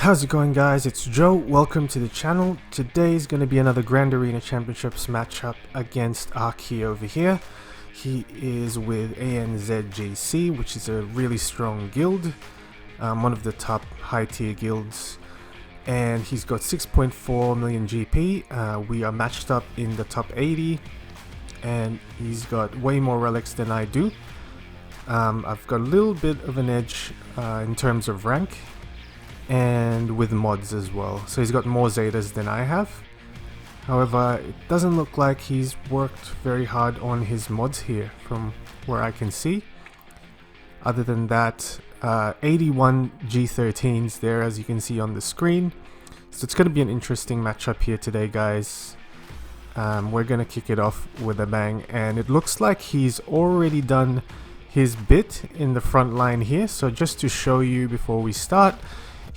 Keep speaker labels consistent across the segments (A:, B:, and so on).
A: How's it going, guys? It's Joe. Welcome to the channel. Today is going to be another Grand Arena Championships matchup against Aki over here. He is with ANZGC, which is a really strong guild, one of the top high tier guilds, and he's got 6.4 million GP. We are matched up in the top 80, and he's got way more relics than I do. I've got a little bit of an edge in terms of rank and with mods as well, so he's got more Zetas than I have. However, it doesn't look like he's worked very hard on his mods here from where I can see. Other than that, 81 G13s there, as you can see on the screen. So it's going to be an interesting matchup here today, guys. We're going to kick it off with a bang, and it looks like he's already done his bit in the front line here. So just to show you before we start,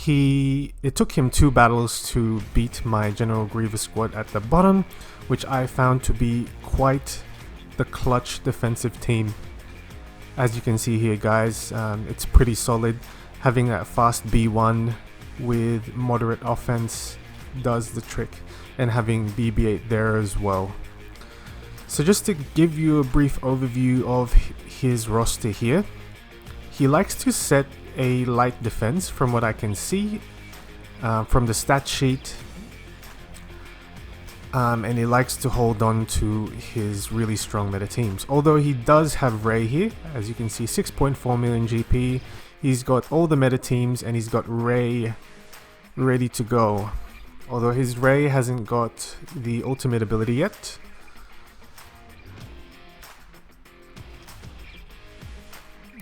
A: it took him 2 battles to beat my General Grievous squad at the bottom, which I found to be quite the clutch defensive team. As you can see here, guys, it's pretty solid. Having that fast B1 with moderate offense does the trick, and having BB8 there as well. So just to give you a brief overview of his roster here, he likes to set a light defense from what I can see from the stat sheet, and he likes to hold on to his really strong meta teams. Although he does have Ray here, as you can see, 6.4 million GP. He's got all the meta teams, and he's got Ray ready to go. Although his Ray hasn't got the ultimate ability yet.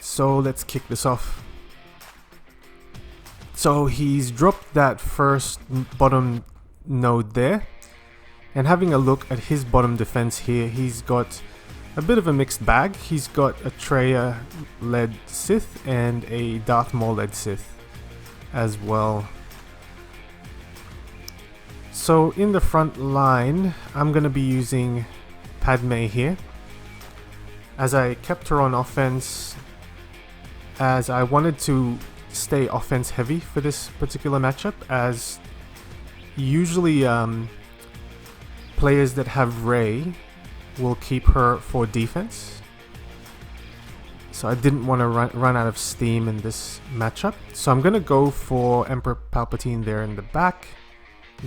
A: So let's kick this off. So he's dropped that first bottom node there, and having a look at his bottom defense here, he's got a bit of a mixed bag. He's got a Traya led Sith and a Darth Maul led Sith as well. So in the front line, I'm going to be using Padme here, as I kept her on offense, as I wanted to stay offense heavy for this particular matchup, as usually players that have Rey will keep her for defense. So I didn't want to run out of steam in this matchup. So I'm going to go for Emperor Palpatine there in the back,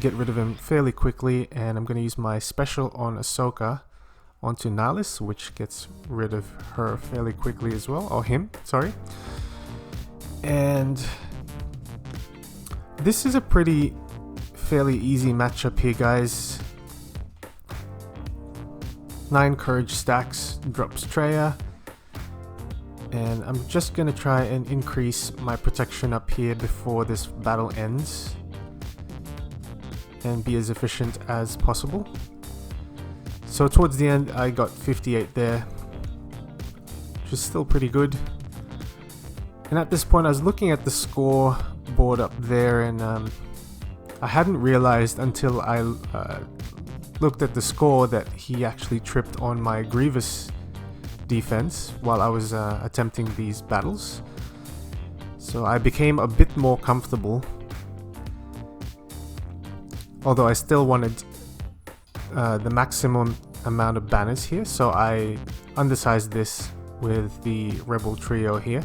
A: get rid of him fairly quickly, and I'm going to use my special on Ahsoka onto Nihilus, which gets rid of her fairly quickly as well, or him, sorry. And this is a fairly easy matchup here, guys. 9 courage stacks, drops Traya, and I'm just gonna try and increase my protection up here before this battle ends and be as efficient as possible. So towards the end I got 58 there, which is still pretty good. And at this point I was looking at the score board up there, and I hadn't realized until I looked at the score that he actually tripped on my Grievous defense while I was attempting these battles. So I became a bit more comfortable, although I still wanted the maximum amount of banners here, so I undersized this with the Rebel trio here.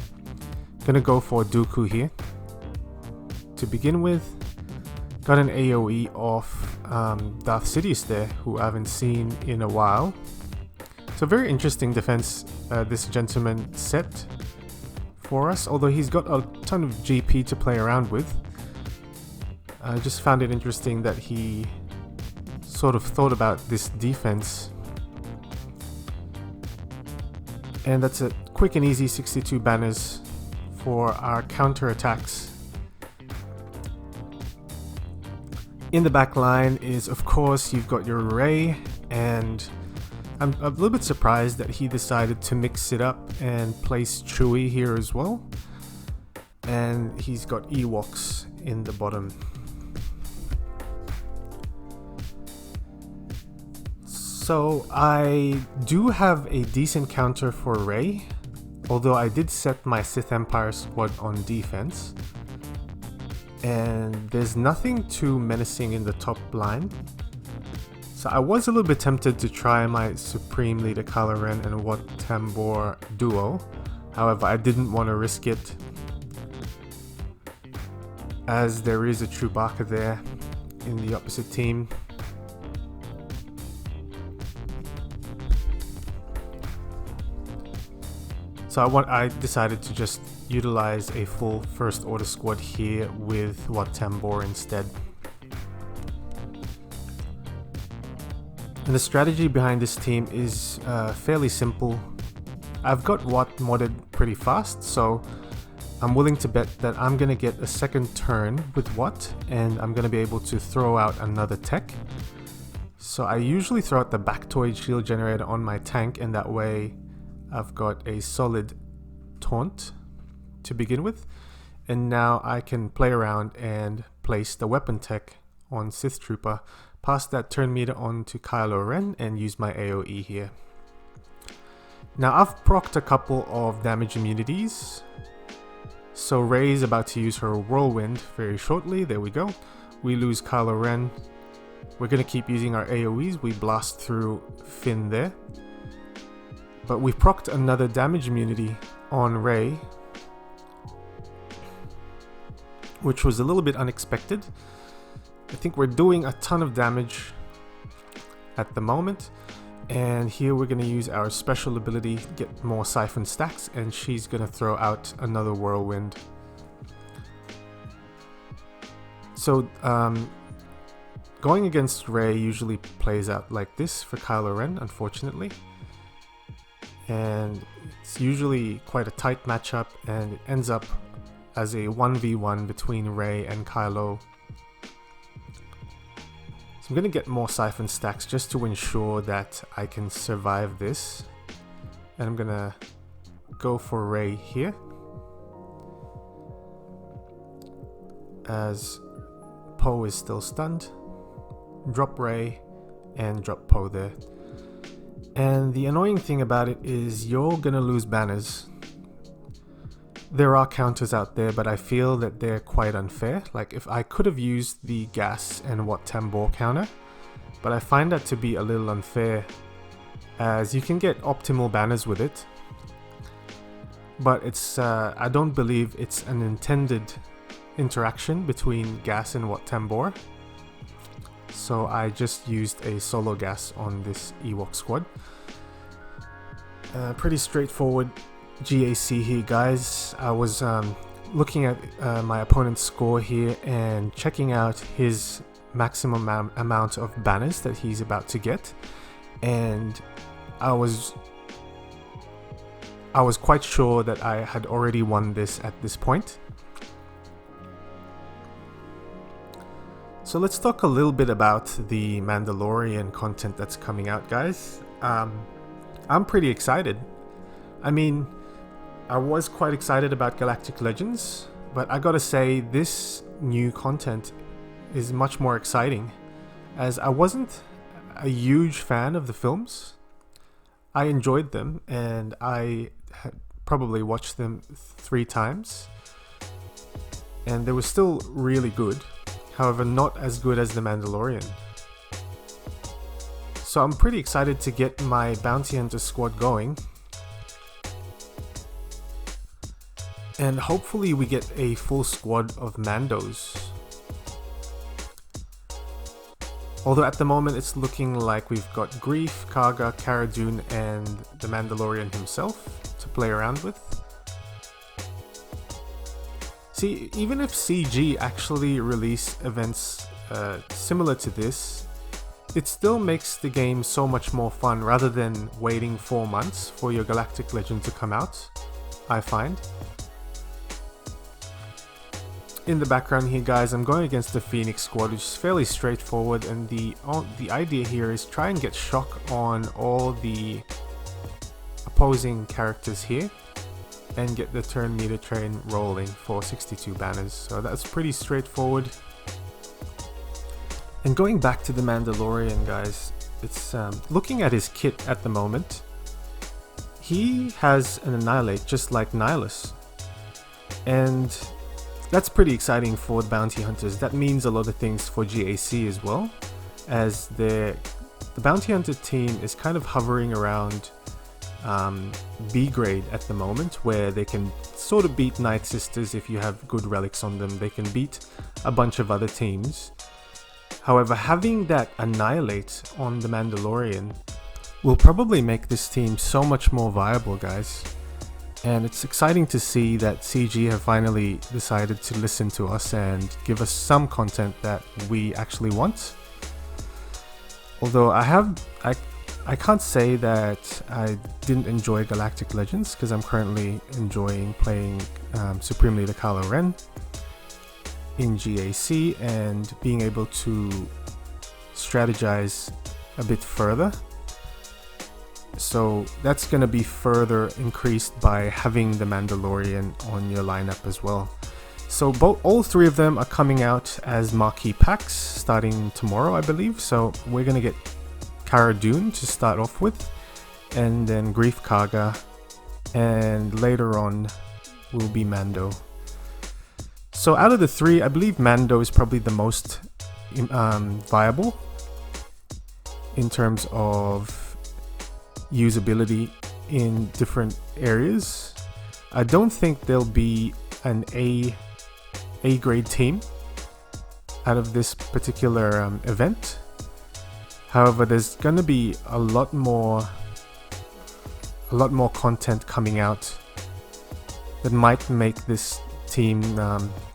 A: Gonna go for Dooku here to begin with. Got an AoE off Darth Sidious there, who I haven't seen in a while. So very interesting defense this gentleman set for us, although he's got a ton of GP to play around with. I just found it interesting that he sort of thought about this defense. And that's a quick and easy 62 banners for our counter attacks. In the back line is, of course, you've got your Rey, and I'm a little bit surprised that he decided to mix it up and place Chewie here as well. And he's got Ewoks in the bottom. So I do have a decent counter for Rey, although I did set my Sith Empire squad on defense. and there's nothing too menacing in the top line. So I was a little bit tempted to try my Supreme Leader Kylo Ren and Wat Tambor duo. However, I didn't want to risk it, as there is a Chewbacca there in the opposite team. So I decided to just utilize a full First Order squad here with Wat Tambor instead. And the strategy behind this team is fairly simple. I've got Wat modded pretty fast, so I'm willing to bet that I'm going to get a second turn with Wat, and I'm going to be able to throw out another tech. So I usually throw out the Bactoid shield generator on my tank, and that way I've got a solid taunt to begin with. And now I can play around and place the weapon tech on Sith Trooper, pass that turn meter on to Kylo Ren, and use my AoE here. Now I've procced a couple of damage immunities. So Rey is about to use her Whirlwind very shortly. There we go. We lose Kylo Ren. We're going to keep using our AoEs. We blast through Finn there. But we've procced another damage immunity on Rey, which was a little bit unexpected. I think we're doing a ton of damage at the moment. And here we're going to use our special ability, get more siphon stacks, and she's going to throw out another Whirlwind. So going against Rey usually plays out like this for Kylo Ren, unfortunately. And it's usually quite a tight matchup, and it ends up as a 1v1 between Rey and Kylo. I'm going to get more siphon stacks just to ensure that I can survive this. And I'm going to go for Rey here, as Poe is still stunned. Drop Rey and drop Poe there. And the annoying thing about it is you're going to lose banners. There are counters out there, but I feel that they're quite unfair. Like, if I could have used the gas and Wat Tambor counter, but I find that to be a little unfair, as you can get optimal banners with it, but it's I don't believe it's an intended interaction between gas and Wat Tambor. So I just used a solo gas on this Ewok squad. Pretty straightforward GAC here, guys. I was looking at my opponent's score here and checking out his maximum amount of banners that he's about to get, and I was quite sure that I had already won this at this point. So let's talk a little bit about the Mandalorian content that's coming out, guys. I'm pretty excited. I mean, I was quite excited about Galactic Legends, but I gotta say this new content is much more exciting, as I wasn't a huge fan of the films. I enjoyed them, and I had probably watched them 3 times, and they were still really good. However, not as good as The Mandalorian. So I'm pretty excited to get my Bounty Hunter squad going. And hopefully we get a full squad of Mandos. Although at the moment it's looking like we've got Greef, Karga, Cara Dune, and the Mandalorian himself to play around with. See, even if CG actually release events similar to this, it still makes the game so much more fun rather than waiting 4 months for your Galactic Legend to come out, I find. In the background here, guys, I'm going against the Phoenix squad, which is fairly straightforward, and the idea here is try and get shock on all the opposing characters here and get the turn meter train rolling for 62 banners. So that's pretty straightforward. And going back to the Mandalorian, guys, it's looking at his kit at the moment, he has an Annihilate just like Nihilus, and that's pretty exciting for the bounty hunters. That means a lot of things for GAC as well, as the bounty hunter team is kind of hovering around B grade at the moment, where they can sort of beat Night Sisters if you have good relics on them. They can beat a bunch of other teams. However, having that Annihilate on the Mandalorian will probably make this team so much more viable, guys. And it's exciting to see that CG have finally decided to listen to us and give us some content that we actually want. Although I can't say that I didn't enjoy Galactic Legends, because I'm currently enjoying playing Supremely the Kylo Ren in GAC and being able to strategize a bit further. So that's going to be further increased by having the Mandalorian on your lineup as well. So all three of them are coming out as marquee packs starting tomorrow, I believe. So we're going to get Cara Dune to start off with, and then Grief Karga, and later on will be Mando. So out of the three, I believe Mando is probably the most viable in terms of usability in different areas. I don't think there'll be an A grade team out of this particular event. However, there's gonna be a lot more content coming out that might make this team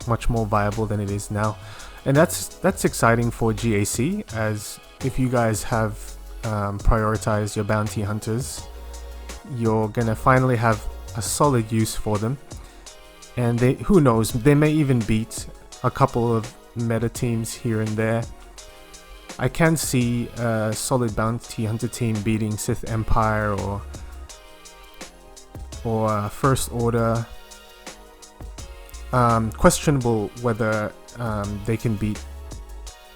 A: much more viable than it is now, and that's exciting for GAC, as if you guys have prioritized your bounty hunters, you're gonna finally have a solid use for them, and who knows, they may even beat a couple of meta teams here and there. I can see a solid bounty hunter team beating Sith Empire or First Order. Questionable whether they can beat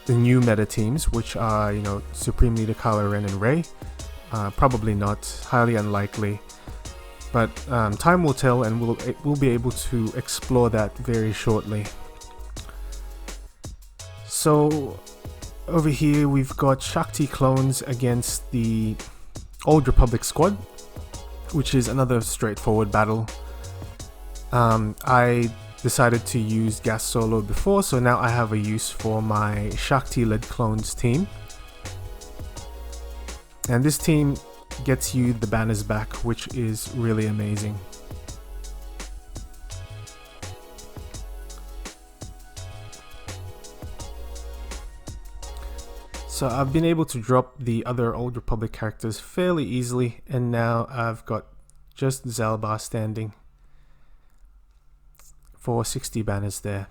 A: the new meta teams, which are, you know, Supreme Leader Kylo Ren and Rey. Probably not, highly unlikely. But time will tell, and we'll be able to explore that very shortly. So over here we've got Shakti clones against the Old Republic squad, which is another straightforward battle. I decided to use Gas Solo before, so now I have a use for my Shakti-led clones team. And this team gets you the banners back, which is really amazing. So I've been able to drop the other Old Republic characters fairly easily, and now I've got just Zalbar standing for 60 banners there.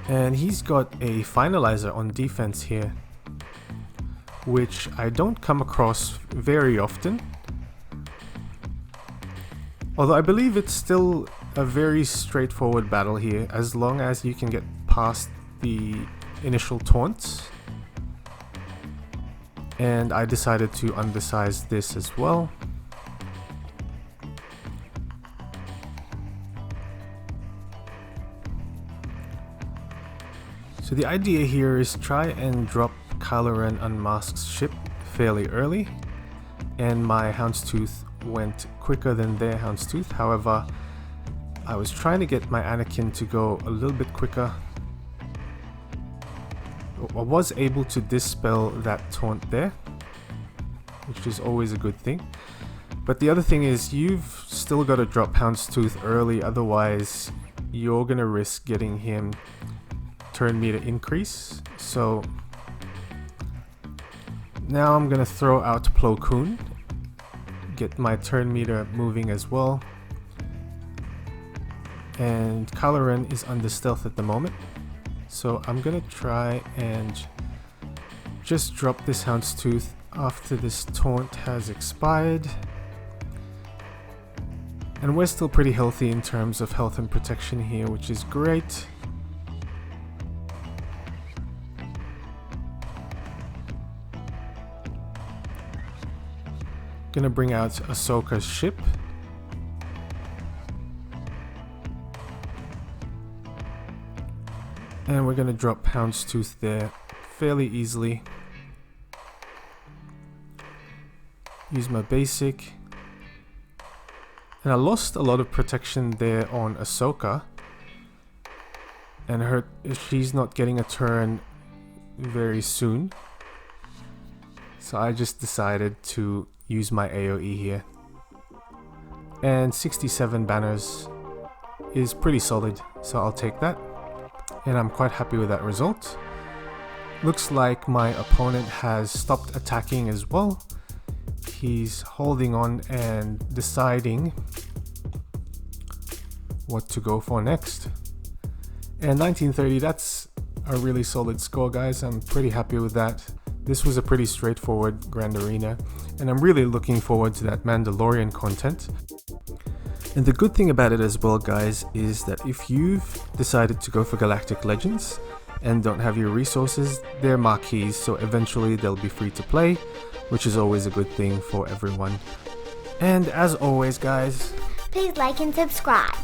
A: And he's got a finalizer on defense here, which I don't come across very often. Although I believe it's still a very straightforward battle here, as long as you can get past the initial taunts. And I decided to undersize this as well. So the idea here is try and drop Kylo Ren Unmasked ship fairly early, and my Houndstooth went quicker than their Houndstooth. However, I was trying to get my Anakin to go a little bit quicker. I was able to dispel that taunt there, which is always a good thing. But the other thing is, you've still got to drop Houndstooth early, otherwise you're gonna risk getting him turn meter increase. So now I'm gonna throw out Plo Koon, get my turn meter moving as well. And Kylo Ren is under stealth at the moment, so I'm gonna try and just drop this Houndstooth after this taunt has expired. And we're still pretty healthy in terms of health and protection here, which is great. Gonna bring out Ahsoka's ship. And we're gonna drop Houndstooth there fairly easily. Use my basic. And I lost a lot of protection there on Ahsoka. And she's not getting a turn very soon. So I just decided to use my AoE here. And 67 banners is pretty solid, so I'll take that. And I'm quite happy with that result. Looks like my opponent has stopped attacking as well. He's holding on and deciding what to go for next. And 1930, that's a really solid score, guys. I'm pretty happy with that. This was a pretty straightforward Grand Arena, and I'm really looking forward to that Mandalorian content. And the good thing about it as well, guys, is that if you've decided to go for Galactic Legends and don't have your resources, they're marquees, so eventually they'll be free to play, which is always a good thing for everyone. And as always, guys,
B: please like and subscribe.